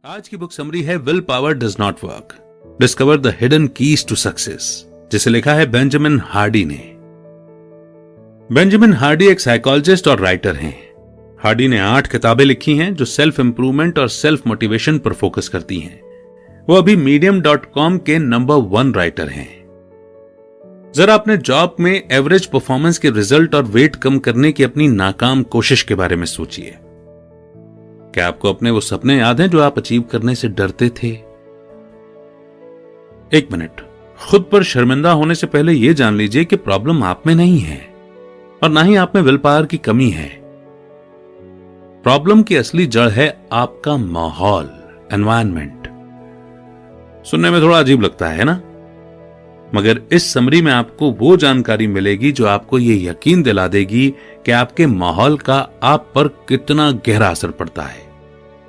आज की book summary है will power does not work, discover the hidden keys to success, जिसे लिखा है बेंजामिन हार्डी ने। बेंजामिन हार्डी एक साइकोलॉजिस्ट और राइटर हैं। हार्डी ने 8 किताबें लिखी हैं जो सेल्फ इंप्रूवमेंट और सेल्फ मोटिवेशन पर फोकस करती हैं। वो अभी medium.com के नंबर 1 राइटर हैं। जरा अपने जॉब में एवरेज परफॉर्मेंस के रिजल्ट और वेट कम करने की अपनी नाकाम कोशिश के बारे में सोचिए। क्या आपको अपने वो सपने याद हैं जो आप अचीव करने से डरते थे? एक मिनट, खुद पर शर्मिंदा होने से पहले यह जान लीजिए कि प्रॉब्लम आप में नहीं है और ना ही आप में विल पावर की कमी है। प्रॉब्लम की असली जड़ है आपका माहौल, एनवायरनमेंट। सुनने में थोड़ा अजीब लगता है ना, मगर इस समरी में आपको वो जानकारी मिलेगी जो आपको ये यकीन दिला देगी कि आपके माहौल का आप पर कितना गहरा असर पड़ता है।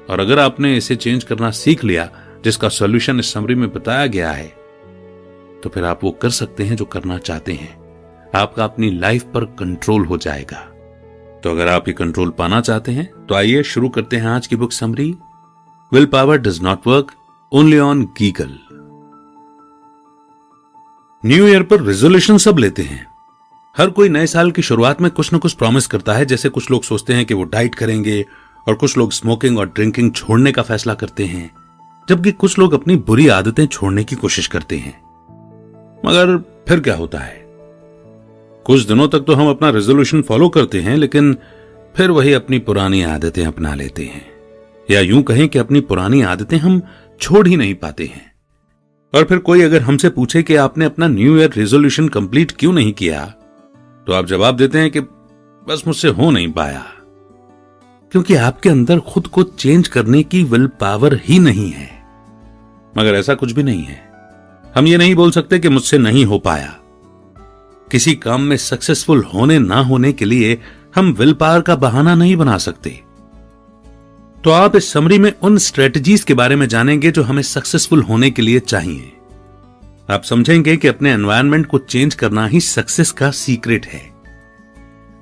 और अगर आपने इसे चेंज करना सीख लिया, जिसका सॉल्यूशन इस समरी में बताया गया है, तो फिर आप वो कर सकते हैं जो करना चाहते हैं। आपका अपनी लाइफ पर कंट्रोल हो जाएगा। तो अगर आप ये कंट्रोल पाना चाहते हैं तो आइए शुरू करते हैं आज की book summary, will power does not work, only on गीगल। न्यू ईयर पर रेजोल्यूशन सब लेते हैं। हर कोई नए साल की शुरुआत में कुछ न कुछ प्रॉमिस करता है। जैसे कुछ लोग सोचते हैं कि वो डाइट करेंगे और कुछ लोग स्मोकिंग और ड्रिंकिंग छोड़ने का फैसला करते हैं, जबकि कुछ लोग अपनी बुरी आदतें छोड़ने की कोशिश करते हैं। मगर फिर क्या होता है? कुछ दिनों तक तो हम अपना रेजोल्यूशन फॉलो करते हैं, लेकिन फिर वही अपनी पुरानी आदतें अपना लेते हैं, या यूं कहें कि अपनी पुरानी आदतें हम छोड़ ही नहीं पाते हैं। और फिर कोई अगर हमसे पूछे कि आपने अपना न्यू ईयर रेजोल्यूशन कंप्लीट क्यों नहीं किया, तो आप जवाब देते हैं कि बस मुझसे हो नहीं पाया, क्योंकि आपके अंदर खुद को चेंज करने की विल पावर ही नहीं है। मगर ऐसा कुछ भी नहीं है। हम ये नहीं बोल सकते कि मुझसे नहीं हो पाया। किसी काम में सक्सेसफुल होने ना होने के लिए हम विल पावर का बहाना नहीं बना सकते। तो आप इस समरी में उन स्ट्रेटजीज के बारे में जानेंगे जो हमें सक्सेसफुल होने के लिए चाहिए। आप समझेंगे कि अपने एनवायरनमेंट को चेंज करना ही सक्सेस का सीक्रेट है।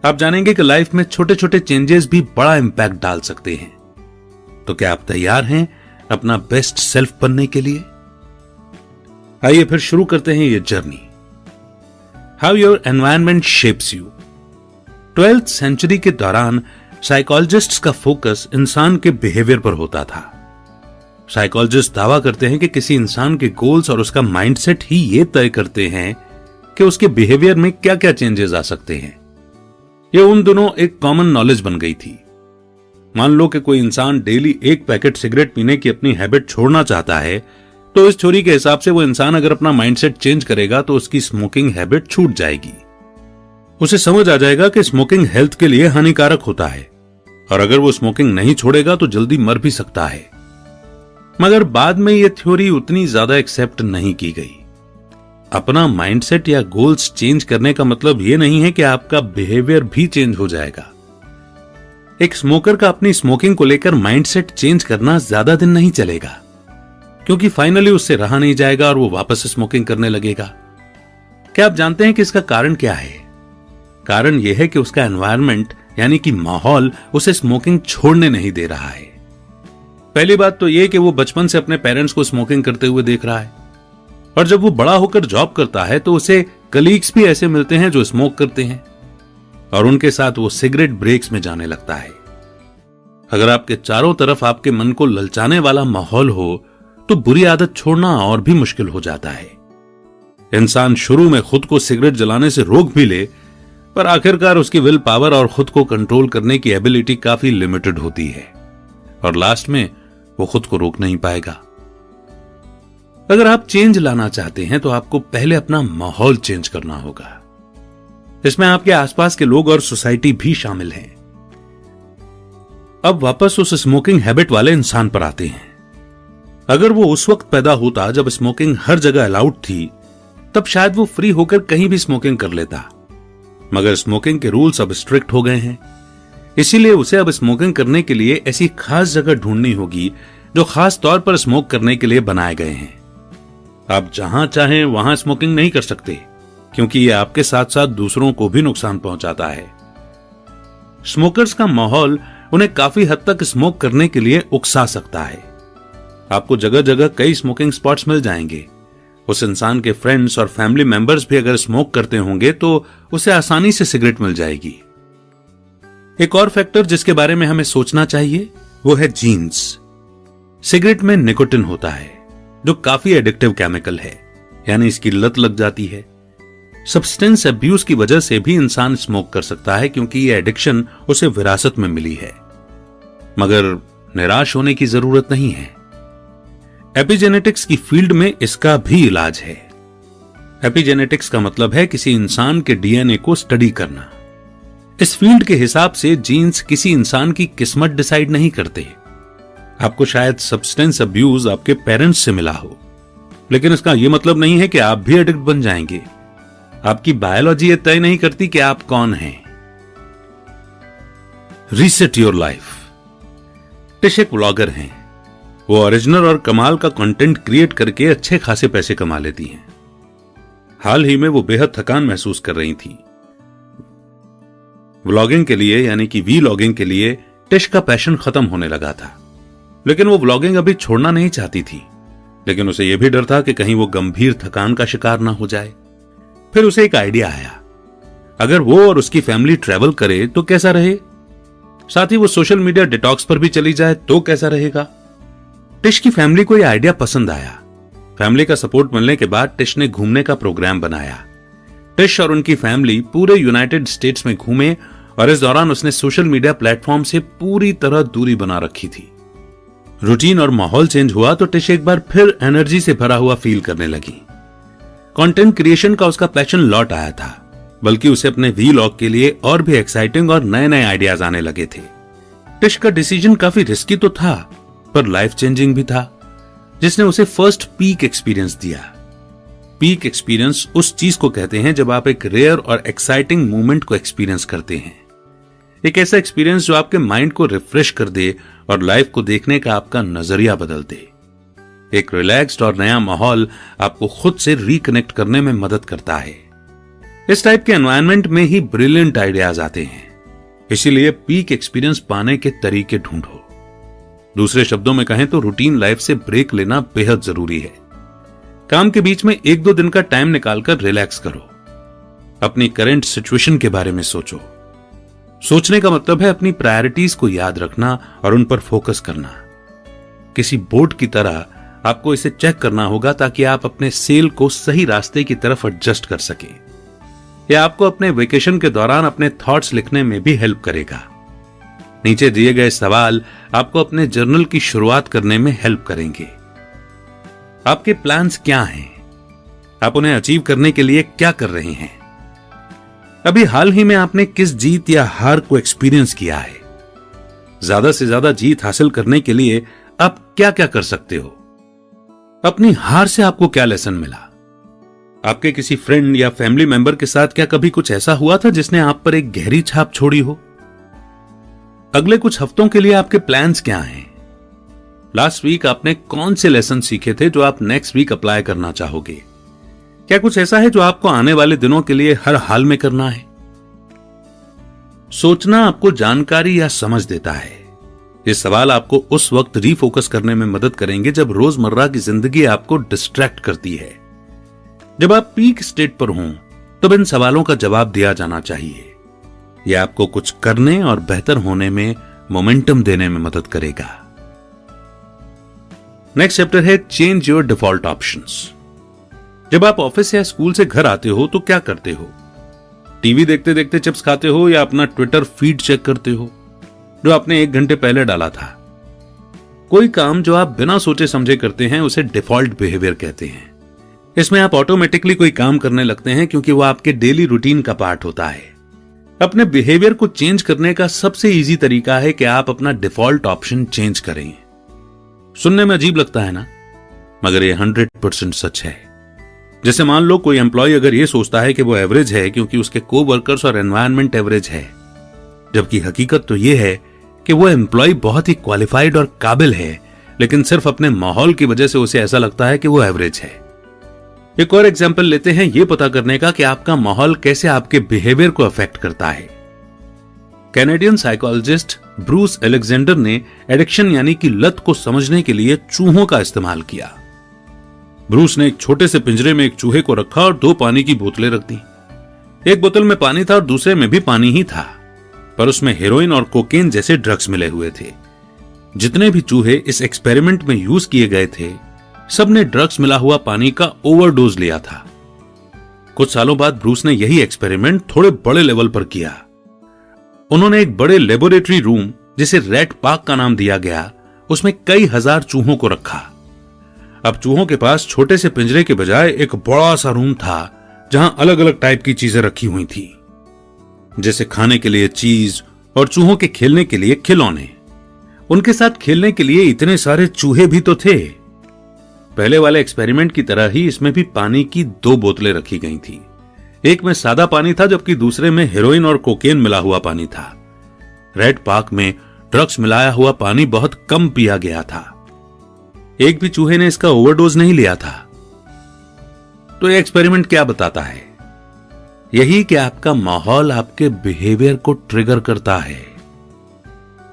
आप जानेंगे कि लाइफ में छोटे छोटे चेंजेस भी बड़ा इंपैक्ट डाल सकते हैं। तो क्या आप तैयार हैं अपना बेस्ट सेल्फ बनने के लिए? आइए फिर शुरू करते हैं ये journey. How your environment shapes you. 12th century के दौरान साइकोलॉजिस्ट्स का फोकस इंसान के बिहेवियर पर होता था। साइकोलॉजिस्ट दावा करते हैं कि किसी इंसान के गोल्स और उसका माइंडसेट ही ये तय करते हैं कि उसके बिहेवियर में क्या क्या चेंजेस आ सकते हैं। यह उन दिनों एक कॉमन नॉलेज बन गई थी। मान लो कि कोई इंसान डेली 1 पैकेट सिगरेट पीने की अपनी हैबिट छोड़ना चाहता है, तो इस थ्योरी के हिसाब से वो इंसान अगर अपना माइंडसेट चेंज करेगा तो उसकी स्मोकिंग हैबिट छूट जाएगी। उसे समझ आ जाएगा कि स्मोकिंग हेल्थ के लिए हानिकारक होता है और अगर वो स्मोकिंग नहीं छोड़ेगा तो जल्दी मर भी सकता है। मगर बाद में यह थ्योरी उतनी ज्यादा एक्सेप्ट नहीं की गई। अपना माइंडसेट या गोल्स चेंज करने का मतलब यह नहीं है कि आपका बिहेवियर भी चेंज हो जाएगा। एक स्मोकर का अपनी स्मोकिंग को लेकर माइंडसेट चेंज करना ज्यादा दिन नहीं चलेगा, क्योंकि फाइनली उससे रहा नहीं जाएगा और वो वापस स्मोकिंग करने लगेगा। क्या आप जानते हैं कि इसका कारण क्या है? कारण यह है कि उसका एनवायरनमेंट यानी कि माहौल उसे स्मोकिंग छोड़ने नहीं दे रहा है। पहली बात तो यह कि वो बचपन से अपने पेरेंट्स को स्मोकिंग करते हुए देख रहा है, और जब वो बड़ा होकर जॉब करता है तो उसे कलीग्स भी ऐसे मिलते हैं जो स्मोक करते हैं और उनके साथ वो सिगरेट ब्रेक्स में जाने लगता है। अगर आपके चारों तरफ आपके मन को ललचाने वाला माहौल हो तो बुरी आदत छोड़ना और भी मुश्किल हो जाता है। इंसान शुरू में खुद को सिगरेट जलाने से रोक भी ले, पर आखिरकार उसकी विल पावर और खुद को कंट्रोल करने की एबिलिटी काफी लिमिटेड होती है और लास्ट में वो खुद को रोक नहीं पाएगा। अगर आप चेंज लाना चाहते हैं तो आपको पहले अपना माहौल चेंज करना होगा। इसमें आपके आसपास के लोग और सोसाइटी भी शामिल हैं। अब वापस उस स्मोकिंग हैबिट वाले इंसान पर आते हैं। अगर वो उस वक्त पैदा होता जब स्मोकिंग हर जगह अलाउड थी, तब शायद वो फ्री होकर कहीं भी स्मोकिंग कर लेता। मगर स्मोकिंग के रूल्स अब स्ट्रिक्ट हो गए हैं, इसीलिए उसे अब स्मोकिंग करने के लिए ऐसी खास जगह ढूंढनी होगी जो खास तौर पर स्मोक करने के लिए बनाए गए हैं। आप जहां चाहें वहां स्मोकिंग नहीं कर सकते, क्योंकि यह आपके साथ साथ दूसरों को भी नुकसान पहुंचाता है। स्मोकर्स का माहौल उन्हें काफी हद तक स्मोक करने के लिए उकसा सकता है। आपको जगह जगह कई स्मोकिंग स्पॉट्स मिल जाएंगे। उस इंसान के फ्रेंड्स और फैमिली मेंबर्स भी अगर स्मोक करते होंगे तो उसे आसानी से सिगरेट मिल जाएगी। एक और फैक्टर जिसके बारे में हमें सोचना चाहिए वो है जीन्स। सिगरेट में निकोटिन होता है जो काफी एडिक्टिव केमिकल है, यानी इसकी लत लग जाती है। सब्सटेंस अब्यूज की वजह से भी इंसान स्मोक कर सकता है क्योंकि यह एडिक्शन उसे विरासत में मिली है। मगर निराश होने की जरूरत नहीं है। एपिजेनेटिक्स की फील्ड में इसका भी इलाज है। एपिजेनेटिक्स का मतलब है किसी इंसान के डीएनए को स्टडी करना। इस फील्ड के हिसाब से जीन्स किसी इंसान की किस्मत डिसाइड नहीं करते। आपको शायद सब्सटेंस अब्यूज आपके पेरेंट्स से मिला हो, लेकिन इसका यह मतलब नहीं है कि आप भी एडिक्ट बन जाएंगे। आपकी बायोलॉजी यह तय नहीं करती कि आप कौन हैं। Reset your life. टिश एक व्लॉगर हैं। वो ओरिजिनल और कमाल का कंटेंट क्रिएट करके अच्छे खासे पैसे कमा लेती हैं। हाल ही में वो बेहद थकान महसूस कर रही थी। व्लॉगिंग के लिए यानी कि वीलॉगिंग के लिए टिश का पैशन खत्म होने लगा था, लेकिन वो व्लॉगिंग अभी छोड़ना नहीं चाहती थी। लेकिन उसे यह भी डर था कि कहीं वो गंभीर थकान का शिकार ना हो जाए। फिर उसे एक आइडिया आया, अगर वो और उसकी फैमिली ट्रैवल करे तो कैसा रहे, साथ ही वो सोशल मीडिया डिटॉक्स पर भी चली जाए तो कैसा रहेगा। टिश की फैमिली को यह आइडिया पसंद आया। फैमिली का सपोर्ट मिलने के बाद टिश ने घूमने का प्रोग्राम बनाया। टिश और उनकी फैमिली पूरे यूनाइटेड स्टेट्स में घूमे और इस दौरान उसने सोशल मीडिया प्लेटफॉर्म से पूरी तरह दूरी बना रखी थी। रूटीन और माहौल चेंज हुआ तो टिश एक बार फिर एनर्जी से भरा हुआ फील करने लगी। कंटेंट क्रिएशन का उसका पैशन लौट आया था, बल्कि उसे अपने वीलॉग के लिए और भी एक्साइटिंग और नए नए आइडियाज आने लगे थे। टिश का डिसीजन काफी रिस्की तो था, पर लाइफ चेंजिंग भी था, जिसने उसे फर्स्ट पीक एक्सपीरियंस दिया। पीक एक्सपीरियंस उस चीज को कहते हैं जब आप एक रेयर और एक्साइटिंग मोमेंट को एक्सपीरियंस करते हैं। एक ऐसा एक्सपीरियंस जो आपके माइंड को रिफ्रेश कर दे और लाइफ को देखने का आपका नजरिया बदल दे। एक रिलैक्स्ड और नया माहौल आपको खुद से रिकनेक्ट करने में मदद करता है। इस टाइप के एनवायरनमेंट में ही ब्रिलियंट आइडियाज आते हैं। इसीलिए पीक एक्सपीरियंस पाने के तरीके ढूंढो। दूसरे शब्दों में कहें तो रूटीन लाइफ से ब्रेक लेना बेहद जरूरी है। काम के बीच में 1-2 दिन का टाइम निकालकर रिलैक्स करो। अपनी करंट सिचुएशन के बारे में सोचो। सोचने का मतलब है अपनी प्रायोरिटीज को याद रखना और उन पर फोकस करना। किसी बोर्ड की तरह आपको इसे चेक करना होगा ताकि आप अपने सेल को सही रास्ते की तरफ एडजस्ट कर सके। यह आपको अपने वेकेशन के दौरान अपने थॉट्स लिखने में भी हेल्प करेगा। नीचे दिए गए सवाल आपको अपने जर्नल की शुरुआत करने में हेल्प करेंगे। आपके प्लान्स क्या हैं? आप उन्हें अचीव करने के लिए क्या कर रहे हैं? अभी हाल ही में आपने किस जीत या हार को एक्सपीरियंस किया है? ज्यादा से ज्यादा जीत हासिल करने के लिए आप क्या क्या कर सकते हो? अपनी हार से आपको क्या लेसन मिला? आपके किसी फ्रेंड या फैमिली मेंबर के साथ क्या कभी कुछ ऐसा हुआ था जिसने आप पर एक गहरी छाप छोड़ी हो? अगले कुछ हफ्तों के लिए आपके प्लान्स क्या हैं? लास्ट वीक आपने कौन से लेसन सीखे थे जो आप नेक्स्ट वीक अप्लाई करना चाहोगे? क्या कुछ ऐसा है जो आपको आने वाले दिनों के लिए हर हाल में करना है? सोचना आपको जानकारी या समझ देता है। ये सवाल आपको उस वक्त रीफोकस करने में मदद करेंगे जब रोजमर्रा की जिंदगी आपको डिस्ट्रैक्ट करती है। जब आप पीक स्टेट पर हों तब इन सवालों का जवाब दिया जाना चाहिए। यह आपको कुछ करने और बेहतर होने में मोमेंटम देने में मदद करेगा। नेक्स्ट चैप्टर है चेंज योर डिफॉल्ट ऑप्शंस। जब आप ऑफिस या स्कूल से घर आते हो तो क्या करते हो? टीवी देखते देखते चिप्स खाते हो या अपना ट्विटर फीड चेक करते हो जो आपने 1 घंटे पहले डाला था? कोई काम जो आप बिना सोचे समझे करते हैं उसे डिफॉल्ट बिहेवियर कहते हैं। इसमें आप ऑटोमेटिकली कोई काम करने लगते हैं क्योंकि वो आपके डेली रूटीन का पार्ट होता है। अपने बिहेवियर को चेंज करने का सबसे इजी तरीका है कि आप अपना डिफॉल्ट ऑप्शन चेंज करें। सुनने में अजीब लगता है ना, मगर ये 100% सच है। जैसे मान लो कोई एम्प्लॉय अगर ये सोचता है कि वो एवरेज है क्योंकि उसके कोवर्कर्स और एनवायरनमेंट एवरेज है, जबकि हकीकत तो ये है कि वो एम्प्लॉय बहुत ही क्वालिफाइड और काबिल है, लेकिन सिर्फ अपने माहौल की वजह से उसे ऐसा लगता है कि वो एवरेज है। एक और एग्जाम्पल लेते हैं ये पता करने का कि आपका माहौल कैसे आपके बिहेवियर को अफेक्ट करता है। कैनेडियन साइकोलॉजिस्ट ब्रूस एलेक्जेंडर ने एडिक्शन यानी कि लत को समझने के लिए चूहों का इस्तेमाल किया। ब्रूस ने एक छोटे से पिंजरे में एक चूहे को रखा और 2 पानी की बोतलें रख दी। एक बोतल में पानी था और दूसरे में भी पानी ही था, पर उसमें हेरोइन और कोकेन जैसे ड्रग्स मिले हुए थे। जितने भी चूहे इस एक्सपेरिमेंट में यूज किए गए थे, सबने ड्रग्स मिला हुआ पानी का ओवरडोज लिया था। कुछ सालों बाद ब्रूस ने यही एक्सपेरिमेंट थोड़े बड़े लेवल पर किया। उन्होंने एक बड़े लेबोरेटरी रूम, जिसे रैट पार्क का नाम दिया गया, उसमें कई हजार चूहों को रखा। अब चूहों के पास छोटे से पिंजरे के बजाय एक बड़ा सा रूम था, जहां अलग अलग टाइप की चीजें रखी हुई थी, जैसे खाने के लिए चीज और चूहों के खेलने के लिए खिलौने। उनके साथ खेलने के लिए इतने सारे चूहे भी तो थे। पहले वाले एक्सपेरिमेंट की तरह ही इसमें भी पानी की 2 बोतलें रखी गई थी। एक में सादा पानी था, जबकि दूसरे में हेरोइन और कोकेन मिला हुआ पानी था। रेड पार्क में ड्रग्स मिलाया हुआ पानी बहुत कम पिया गया था। एक भी चूहे ने इसका ओवरडोज नहीं लिया था। तो यह एक्सपेरिमेंट क्या बताता है? यही कि आपका माहौल आपके बिहेवियर को ट्रिगर करता है।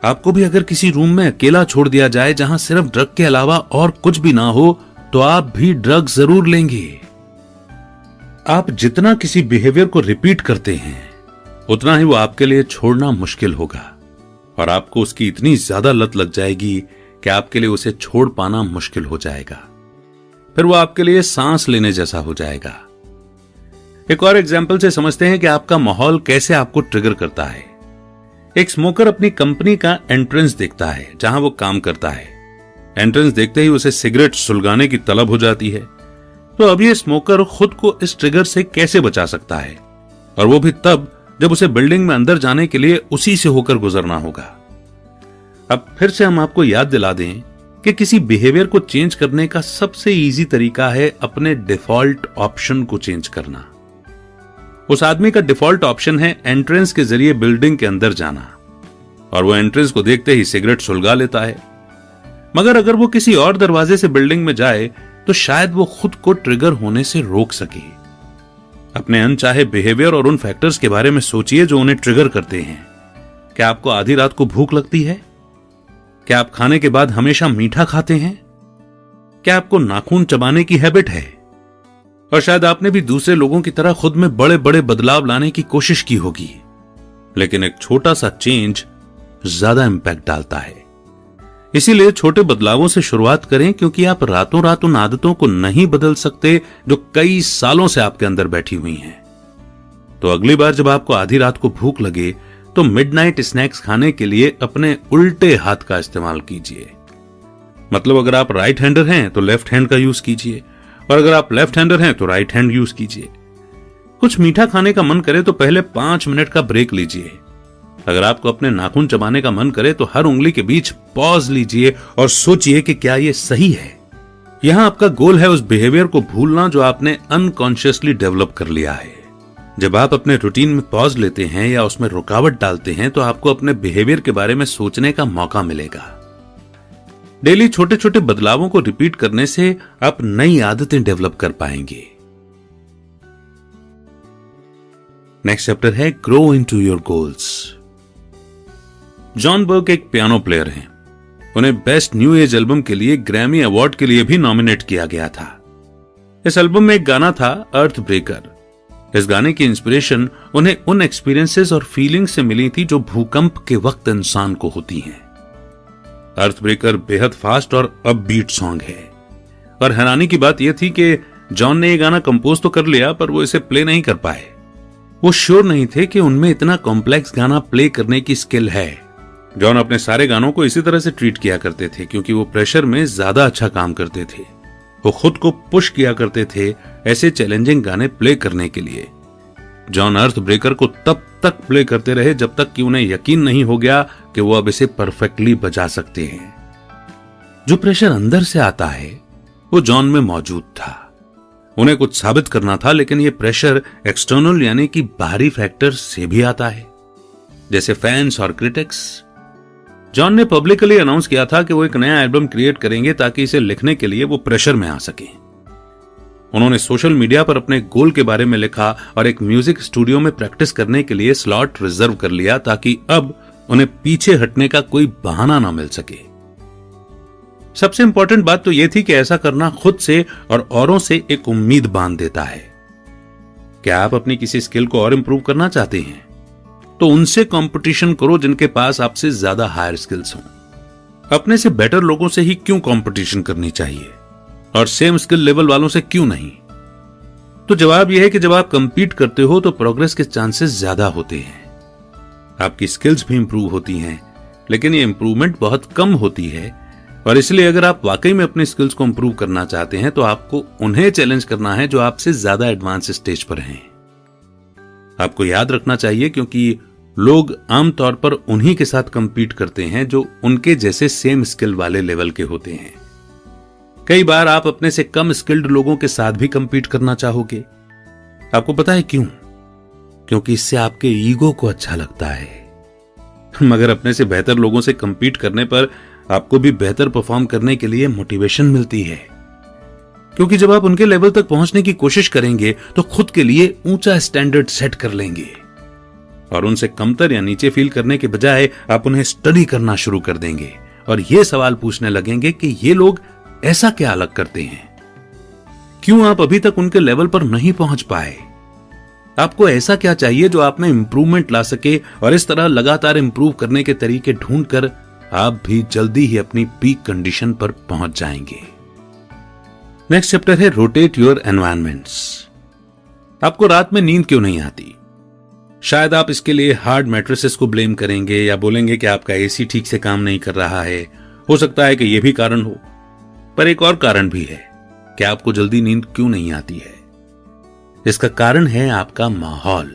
आपको भी अगर किसी रूम में अकेला छोड़ दिया जाए जहां सिर्फ ड्रग के अलावा और कुछ भी ना हो, तो आप भी ड्रग जरूर लेंगे। आप जितना किसी बिहेवियर को रिपीट करते हैं, उतना ही वो आपके लिए छोड़ना मुश्किल होगा और आपको उसकी इतनी ज्यादा लत लग जाएगी कि आपके लिए उसे छोड़ पाना मुश्किल हो जाएगा। फिर वो आपके लिए सांस लेने जैसा हो जाएगा। एक और एग्जाम्पल से समझते हैं कि आपका माहौल कैसे आपको ट्रिगर करता है। एक स्मोकर अपनी कंपनी का एंट्रेंस देखता है जहां वो काम करता है। एंट्रेंस देखते ही उसे सिगरेट सुलगाने की तलब हो जाती है। तो अब ये स्मोकर खुद को इस ट्रिगर से कैसे बचा सकता है, और वो भी तब जब उसे बिल्डिंग में अंदर जाने के लिए उसी से होकर गुजरना होगा। अब फिर से हम आपको याद दिला दें कि किसी बिहेवियर को चेंज करने का सबसे इजी तरीका है अपने डिफॉल्ट ऑप्शन को चेंज करना। उस आदमी का डिफॉल्ट ऑप्शन है एंट्रेंस के जरिए बिल्डिंग के अंदर जाना, और वो एंट्रेंस को देखते ही सिगरेट सुलगा लेता है। मगर अगर वो किसी और दरवाजे से बिल्डिंग में जाए तो शायद वो खुद को ट्रिगर होने से रोक सके। अपने अनचाहे बिहेवियर और उन फैक्टर्स के बारे में सोचिए जो उन्हें ट्रिगर करते हैं। क्या आपको आधी रात को भूख लगती है? क्या आप खाने के बाद हमेशा मीठा खाते हैं? क्या आपको नाखून चबाने की हैबिट है? और शायद आपने भी दूसरे लोगों की तरह खुद में बड़े बड़े बदलाव लाने की कोशिश की होगी, लेकिन एक छोटा सा चेंज ज्यादा इंपैक्ट डालता है। इसीलिए छोटे बदलावों से शुरुआत करें, क्योंकि आप रातों रात उन आदतों को नहीं बदल सकते जो कई सालों से आपके अंदर बैठी हुई हैं। तो अगली बार जब आपको आधी रात को भूख लगे तो मिडनाइट स्नैक्स खाने के लिए अपने उल्टे हाथ का इस्तेमाल कीजिए। मतलब अगर आप राइट हैंडर हैं तो लेफ्ट हैंड का यूज कीजिए, और अगर आप लेफ्ट हैंडर हैं तो राइट हैंड यूज कीजिए। कुछ मीठा खाने का मन करे तो पहले 5 मिनट का ब्रेक लीजिए। अगर आपको अपने नाखून चबाने का मन करे तो हर उंगली के बीच पॉज लीजिए और सोचिए कि क्या यह सही है। यहां आपका गोल है उस बिहेवियर को भूलना जो आपने अनकॉन्शियसली डेवलप कर लिया है। जब आप अपने रूटीन में पॉज लेते हैं या उसमें रुकावट डालते हैं तो आपको अपने बिहेवियर के बारे में सोचने का मौका मिलेगा। डेली छोटे छोटे बदलावों को रिपीट करने से आप नई आदतें डेवलप कर पाएंगे। नेक्स्ट चैप्टर है grow into your goals. John Burke एक पियानो प्लेयर हैं। उन्हें बेस्ट न्यू एज एल्बम के लिए ग्रैमी अवार्ड के लिए भी नॉमिनेट किया गया था। इस एल्बम में एक गाना था अर्थ ब्रेकर। इस गाने की इंस्पिरेशन उन्हें उन एक्सपीरियंसेस और फीलिंग्स से मिली थी जो भूकंप के वक्त इंसान को होती हैं। अर्थ ब्रेकर बेहद फास्ट और अपबीट सॉन्ग है, और हैरानी की बात यह थी कि जॉन ने यह गाना कंपोज तो कर लिया, पर वो इसे प्ले नहीं कर पाए। वो श्योर नहीं थे कि उनमें इतना कॉम्प्लेक्स गाना प्ले करने की स्किल है। जॉन अपने सारे गानों को इसी तरह से ट्रीट किया करते थे, क्योंकि वो प्रेशर में ज्यादा अच्छा काम करते थे। वो खुद को पुश किया करते थे ऐसे चैलेंजिंग गाने प्ले करने के लिए। जॉन अर्थ ब्रेकर को तब तक प्ले करते रहे जब तक कि उन्हें यकीन नहीं हो गया कि वो अब इसे परफेक्टली बजा सकते हैं। जो प्रेशर अंदर से आता है वो जॉन में मौजूद था। उन्हें कुछ साबित करना था, लेकिन ये प्रेशर एक्सटर्नल यानी कि बाहरी फैक्टर से भी आता है, जैसे फैंस और क्रिटिक्स। जॉन ने पब्लिकली अनाउंस किया था कि वो एक नया एल्बम क्रिएट करेंगे ताकि इसे लिखने के लिए वो प्रेशर में आ सके। उन्होंने सोशल मीडिया पर अपने गोल के बारे में लिखा और एक म्यूजिक स्टूडियो में प्रैक्टिस करने के लिए स्लॉट रिजर्व कर लिया ताकि अब उन्हें पीछे हटने का कोई बहाना ना मिल सके। सबसे इंपॉर्टेंट बात तो यह थी कि ऐसा करना खुद से और औरों से एक उम्मीद बांध देता है। क्या आप अपनी किसी स्किल को और इंप्रूव करना चाहते हैं तो उनसे कंपटीशन करो जिनके पास आपसे ज्यादा हायर स्किल्स हों। अपने से बेटर लोगों से ही क्यों कंपटीशन करनी चाहिए और सेम स्किल लेवल वालों से क्यों नहीं? तो जवाब यह है कि जब आप कंपीट करते हो तो प्रोग्रेस के चांसेस ज्यादा होते हैं। आपकी स्किल्स भी इंप्रूव होती हैं, लेकिन ये इंप्रूवमेंट बहुत कम होती है और इसलिए अगर आप वाकई में अपनी स्किल्स को इंप्रूव करना चाहते हैं तो आपको उन्हें चैलेंज करना है जो आपसे ज्यादा एडवांस स्टेज पर हैं। आपको याद रखना चाहिए क्योंकि लोग आमतौर पर उन्हीं के साथ कंपीट करते हैं जो उनके जैसे सेम स्किल वाले लेवल के होते हैं। कई बार आप अपने से कम स्किल्ड लोगों के साथ भी कंपीट करना चाहोगे। आपको पता है क्यों? क्योंकि इससे आपके ईगो को अच्छा लगता है। मगर अपने से बेहतर लोगों से कंपीट करने पर आपको भी बेहतर परफॉर्म करने के लिए मोटिवेशन मिलती है, क्योंकि जब आप उनके लेवल तक पहुंचने की कोशिश करेंगे तो खुद के लिए ऊंचा स्टैंडर्ड सेट कर लेंगे और उनसे कमतर या नीचे फील करने के बजाय आप उन्हें स्टडी करना शुरू कर देंगे और ये सवाल पूछने लगेंगे कि ये लोग ऐसा क्या अलग करते हैं, क्यों आप अभी तक उनके लेवल पर नहीं पहुंच पाए, आपको ऐसा क्या चाहिए जो आप में इंप्रूवमेंट ला सके। और इस तरह लगातार इंप्रूव करने के तरीके ढूंढकर आप भी जल्दी ही अपनी पीक कंडीशन पर पहुंच जाएंगे। नेक्स्ट चैप्टर है रोटेट योर एनवायरमेंट्स। आपको रात में नींद क्यों नहीं आती? शायद आप इसके लिए हार्ड मैट्रेसेस को ब्लेम करेंगे या बोलेंगे कि आपका एसी ठीक से काम नहीं कर रहा है। हो सकता है कि यह भी कारण हो, पर एक और कारण भी है कि आपको जल्दी नींद क्यों नहीं आती है। इसका कारण है आपका माहौल।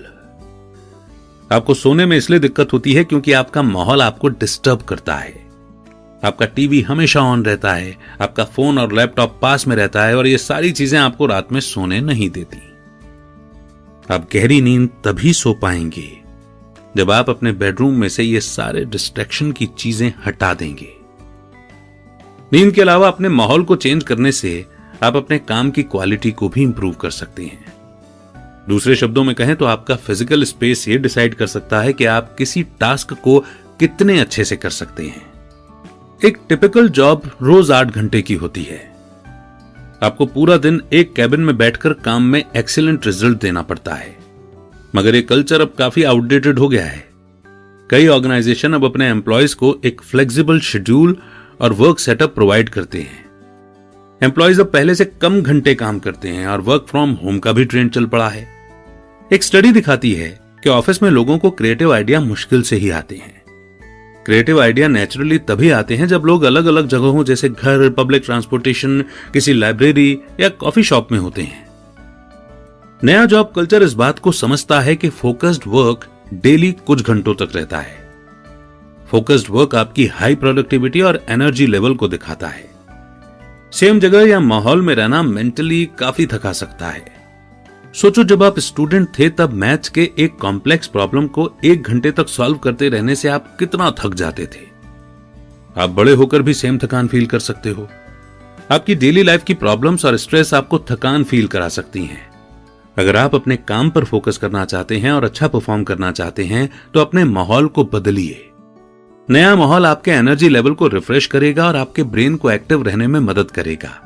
आपको सोने में इसलिए दिक्कत होती है क्योंकि आपका माहौल आपको डिस्टर्ब करता है। आपका टीवी हमेशा ऑन रहता है, आपका फोन और लैपटॉप पास में रहता है और ये सारी चीजें आपको रात में सोने नहीं देती। आप गहरी नींद तभी सो पाएंगे जब आप अपने बेडरूम में से ये सारे डिस्ट्रैक्शन की चीजें हटा देंगे। नींद के अलावा अपने माहौल को चेंज करने से आप अपने काम की क्वालिटी को भी इंप्रूव कर सकते हैं। दूसरे शब्दों में कहें तो आपका फिजिकल स्पेस ये डिसाइड कर सकता है कि आप किसी टास्क को कितने अच्छे से कर सकते हैं। एक टिपिकल जॉब रोज 8 घंटे की होती है। आपको पूरा दिन एक कैबिन में बैठकर काम में एक्सीलेंट रिजल्ट देना पड़ता है, मगर ये कल्चर अब काफी आउटडेटेड हो गया है। कई ऑर्गेनाइजेशन अब अपने एम्प्लॉयज को एक फ्लेक्सिबल शेड्यूल और वर्क सेटअप प्रोवाइड करते हैं। एम्प्लॉयज अब पहले से कम घंटे काम करते हैं और वर्क फ्रॉम होम का भी ट्रेंड चल पड़ा है। एक स्टडी दिखाती है कि ऑफिस में लोगों को क्रिएटिव आइडिया मुश्किल से ही आते हैं। क्रिएटिव आइडिया नेचुरली तभी आते हैं जब लोग अलग अलग जगहों जैसे घर, पब्लिक ट्रांसपोर्टेशन, किसी लाइब्रेरी या कॉफी शॉप में होते हैं। नया जॉब कल्चर इस बात को समझता है कि फोकस्ड वर्क डेली कुछ घंटों तक रहता है। फोकस्ड वर्क आपकी हाई प्रोडक्टिविटी और एनर्जी लेवल को दिखाता है। सेम जगह या माहौल में रहना मेंटली काफी थका सकता है। सोचो, जब आप स्टूडेंट थे तब मैथ्स के एक कॉम्प्लेक्स प्रॉब्लम को 1 घंटे तक सॉल्व करते रहने से आप कितना थक जाते थे। आप बड़े होकर भी सेम थकान फील कर सकते हो। आपकी डेली लाइफ की प्रॉब्लम्स और स्ट्रेस आपको थकान फील करा सकती हैं। अगर आप अपने काम पर फोकस करना चाहते हैं और अच्छा परफॉर्म करना चाहते हैं तो अपने माहौल को बदलिए। नया माहौल आपके एनर्जी लेवल को रिफ्रेश करेगा और आपके ब्रेन को एक्टिव रहने में मदद करेगा।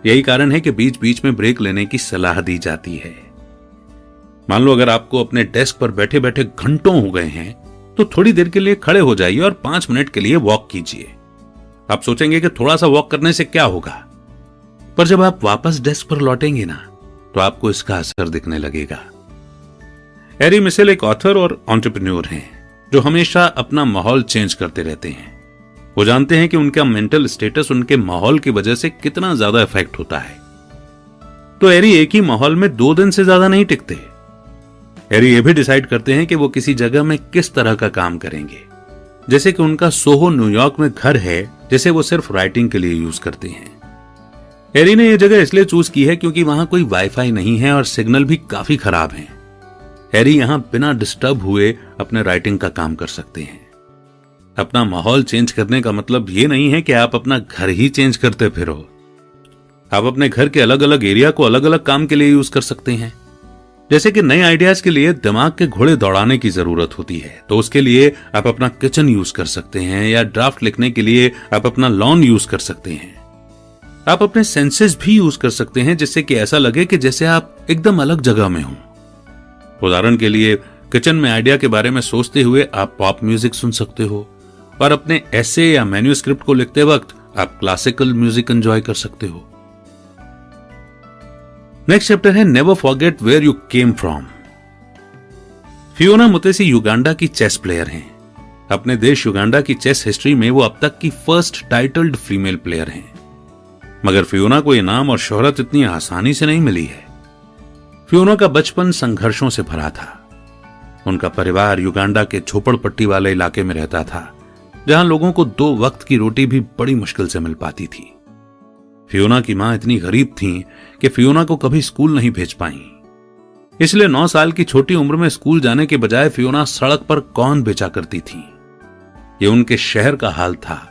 यही कारण है कि बीच बीच में ब्रेक लेने की सलाह दी जाती है। मान लो अगर आपको अपने डेस्क पर बैठे बैठे घंटों हो गए हैं तो थोड़ी देर के लिए खड़े हो जाइए और 5 मिनट के लिए वॉक कीजिए। आप सोचेंगे कि थोड़ा सा वॉक करने से क्या होगा, पर जब आप वापस डेस्क पर लौटेंगे ना तो आपको इसका असर दिखने लगेगा। हैरी मिशेल एक ऑथर और एंटरप्रेन्योर हैं जो हमेशा अपना माहौल चेंज करते रहते हैं। वो जानते हैं कि उनका मेंटल स्टेटस उनके माहौल की वजह से कितना ज्यादा इफेक्ट होता है। तो हैरी एक ही माहौल में 2 दिन से ज्यादा नहीं टिकते। हैरी ये भी डिसाइड करते हैं कि वो किसी जगह में किस तरह का काम करेंगे। जैसे कि उनका सोहो न्यूयॉर्क में घर है जिसे वो सिर्फ राइटिंग के लिए यूज करते हैं। हैरी ने यह जगह इसलिए चूज की है क्योंकि वहां कोई वाईफाई नहीं है और सिग्नल भी काफी खराब है। हैरी यहां बिना डिस्टर्ब हुए अपने राइटिंग का काम कर सकते हैं। अपना माहौल चेंज करने का मतलब ये नहीं है कि आप अपना घर ही चेंज करते फिरो। आप अपने घर के अलग अलग एरिया को अलग अलग काम के लिए यूज कर सकते हैं। जैसे कि नए आइडियाज के लिए दिमाग के घोड़े दौड़ाने की जरूरत होती है, तो उसके लिए आप अपना किचन यूज कर सकते हैं, या ड्राफ्ट लिखने के लिए आप अपना लॉन यूज कर सकते हैं। आप अपने सेंसेस भी यूज कर सकते हैं, जिससे कि ऐसा लगे कि जैसे आप एकदम अलग जगह में हो। उदाहरण के लिए किचन में आइडिया के बारे में सोचते हुए आप पॉप म्यूजिक सुन सकते हो, और अपने एसे या मैन्यूस्क्रिप्ट को लिखते वक्त आप क्लासिकल म्यूजिक एंजॉय कर सकते हो। नेक्स्ट चैप्टर है never forget where you came from. Fiona Mutesi Uganda की चेस प्लेयर हैं। अपने देश युगांडा की चेस हिस्ट्री में वो अब तक की फर्स्ट टाइटल्ड फीमेल प्लेयर हैं। मगर फियोना को ये नाम और शोहरत इतनी आसानी से नहीं मिली है। फियोना का बचपन संघर्षों से भरा था। उनका परिवार युगांडा के झोपड़पट्टी वाले इलाके में रहता था, जहां लोगों को 2 वक्त की रोटी भी बड़ी मुश्किल से मिल पाती थी। फियोना की मां इतनी गरीब थीं कि फियोना को कभी स्कूल नहीं भेज पाई। इसलिए 9 साल की छोटी उम्र में स्कूल जाने के बजाय फियोना सड़क पर कॉर्न बेचा करती थी। यह उनके शहर का हाल था,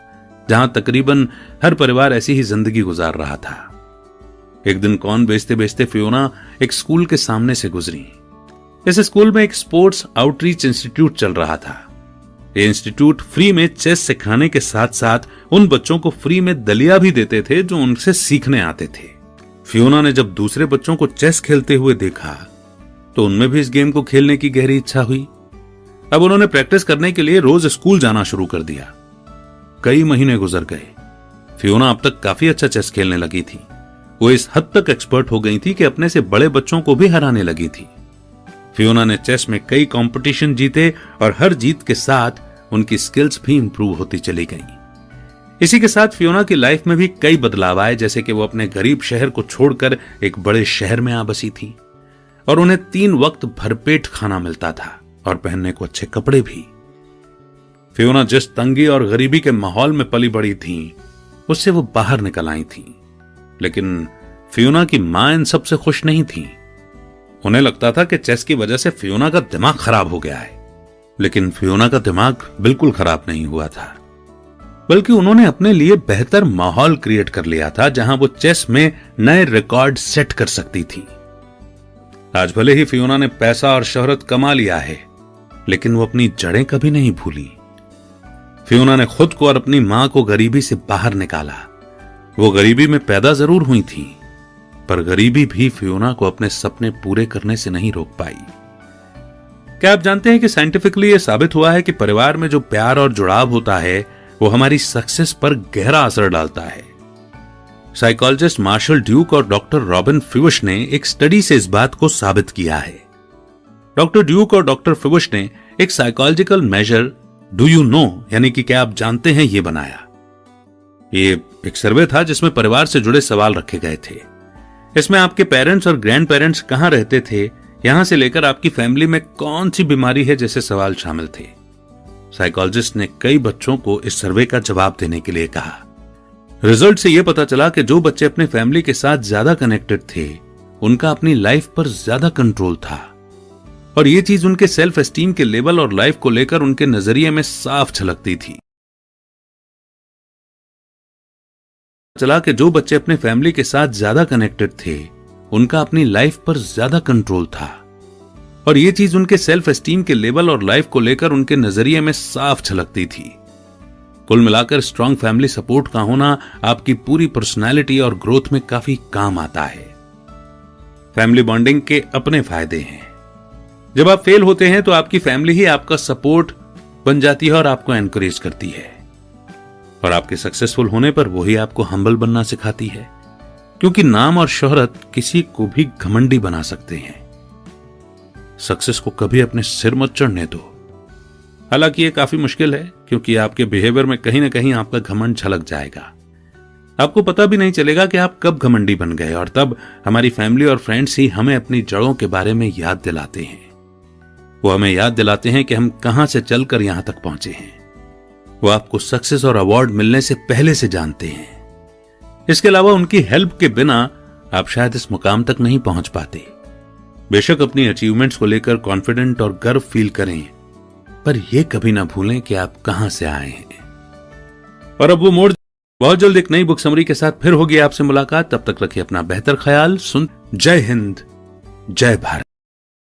जहां तकरीबन हर परिवार ऐसी ही जिंदगी गुजार रहा था। एक दिन कॉर्न बेचते बेचते फियोना एक स्कूल के सामने से गुजरी। इस स्कूल में एक स्पोर्ट्स आउटरीच इंस्टीट्यूट चल रहा था। ये इंस्टीट्यूट फ्री में चेस सिखाने के साथ साथ उन बच्चों को फ्री में दलिया भी देते थे जो उनसे सीखने आते थे। फियोना ने जब दूसरे बच्चों को चेस खेलते हुए देखा तो उनमें भी इस गेम को खेलने की गहरी इच्छा हुई। अब उन्होंने प्रैक्टिस करने के लिए रोज स्कूल जाना शुरू कर दिया। कई महीने गुजर गए। फियोना अब तक काफी अच्छा चेस खेलने लगी थी। वो इस हद तक एक्सपर्ट हो गई थी कि अपने से बड़े बच्चों को भी हराने लगी थी। फियोना ने चेस में कई कंपटीशन जीते और हर जीत के साथ उनकी स्किल्स भी इंप्रूव होती चली गईं। इसी के साथ फियोना की लाइफ में भी कई बदलाव आए, जैसे कि वो अपने गरीब शहर को छोड़कर एक बड़े शहर में आ बसी थी और उन्हें 3 वक्त भरपेट खाना मिलता था और पहनने को अच्छे कपड़े भी। फियोना जिस तंगी और गरीबी के माहौल में पली बड़ी थी, उससे वो बाहर निकल आई थी। लेकिन फियोना की मां इन सबसे खुश नहीं थी। उन्हें लगता था कि चेस की वजह से फियोना का दिमाग खराब हो गया है। लेकिन फियोना का दिमाग बिल्कुल खराब नहीं हुआ था, बल्कि उन्होंने अपने लिए बेहतर माहौल क्रिएट कर लिया था, जहां वो चेस में नए रिकॉर्ड सेट कर सकती थी। आज भले ही फियोना ने पैसा और शोहरत कमा लिया है, लेकिन वो अपनी जड़ें कभी नहीं भूली। फियोना ने खुद को और अपनी मां को गरीबी से बाहर निकाला। वो गरीबी में पैदा जरूर हुई थी, पर गरीबी भी फियोना को अपने सपने पूरे करने से नहीं रोक पाई। क्या आप जानते हैं कि साइंटिफिकली यह साबित हुआ है कि परिवार में जो प्यार और जुड़ाव होता है वो हमारी सक्सेस पर गहरा असर डालता है। साइकोलॉजिस्ट मार्शल ड्यूक और डॉक्टर रॉबिन फिवश ने एक स्टडी से इस बात को साबित किया है। डॉक्टर ड्यूक और डॉक्टर फिवश ने एक psychological measure do you know, यानी कि क्या आप जानते हैं, ये बनाया। ये एक सर्वे था जिसमें परिवार से जुड़े सवाल रखे गए थे। इसमें आपके पेरेंट्स और ग्रैंड पेरेंट्स कहां रहते थे, यहां से लेकर आपकी फैमिली में कौन सी बीमारी है जैसे सवाल शामिल थे। साइकोलॉजिस्ट ने कई बच्चों को इस सर्वे का जवाब देने के लिए कहा। रिजल्ट से यह पता चला कि जो बच्चे अपने फैमिली के साथ ज्यादा कनेक्टेड थे, उनका अपनी लाइफ पर ज्यादा कंट्रोल था, और यह चीज उनके सेल्फ एस्टीम के लेवल और लाइफ को लेकर उनके नजरिए में साफ झलकती थी। चला कि जो बच्चे अपने फैमिली के साथ ज्यादा कनेक्टेड थे, उनका अपनी लाइफ पर ज्यादा कंट्रोल था, और यह चीज उनके सेल्फ एस्टीम के लेवल और लाइफ को लेकर उनके नजरिए में साफ झलकती थी। कुल मिलाकर स्ट्रांग फैमिली सपोर्ट का होना आपकी पूरी पर्सनैलिटी और ग्रोथ में काफी काम आता है। फैमिली बॉन्डिंग के अपने फायदे हैं। जब आप फेल होते हैं तो आपकी फैमिली ही आपका सपोर्ट बन जाती है और आपको एनकरेज करती है, और आपके सक्सेसफुल होने पर वही आपको हम्बल बनना सिखाती है, क्योंकि नाम और शोहरत किसी को भी घमंडी बना सकते हैं। सक्सेस को कभी अपने सिर मत चढ़ने दो। हालांकि ये काफी मुश्किल है, क्योंकि आपके बिहेवियर में कहीं ना कहीं आपका घमंड झलक जाएगा। आपको पता भी नहीं चलेगा कि आप कब घमंडी बन गए, और तब हमारी फैमिली और फ्रेंड्स ही हमें अपनी जड़ों के बारे में याद दिलाते हैं। वो हमें याद दिलाते हैं कि हम कहां से चलकर यहां तक पहुंचे हैं। वो आपको सक्सेस और अवार्ड मिलने से पहले से जानते हैं। इसके अलावा उनकी हेल्प के बिना आप शायद इस मुकाम तक नहीं पहुंच पाते। बेशक अपनी अचीवमेंट्स को लेकर कॉन्फिडेंट और गर्व फील करें, पर यह कभी ना भूलें कि आप कहां से आए हैं। और अब वो मोड़ बहुत जल्द एक नई बुक समरी के साथ फिर होगी आपसे मुलाकात। तब तक रखिए अपना बेहतर ख्याल। जय हिंद, जय भारत।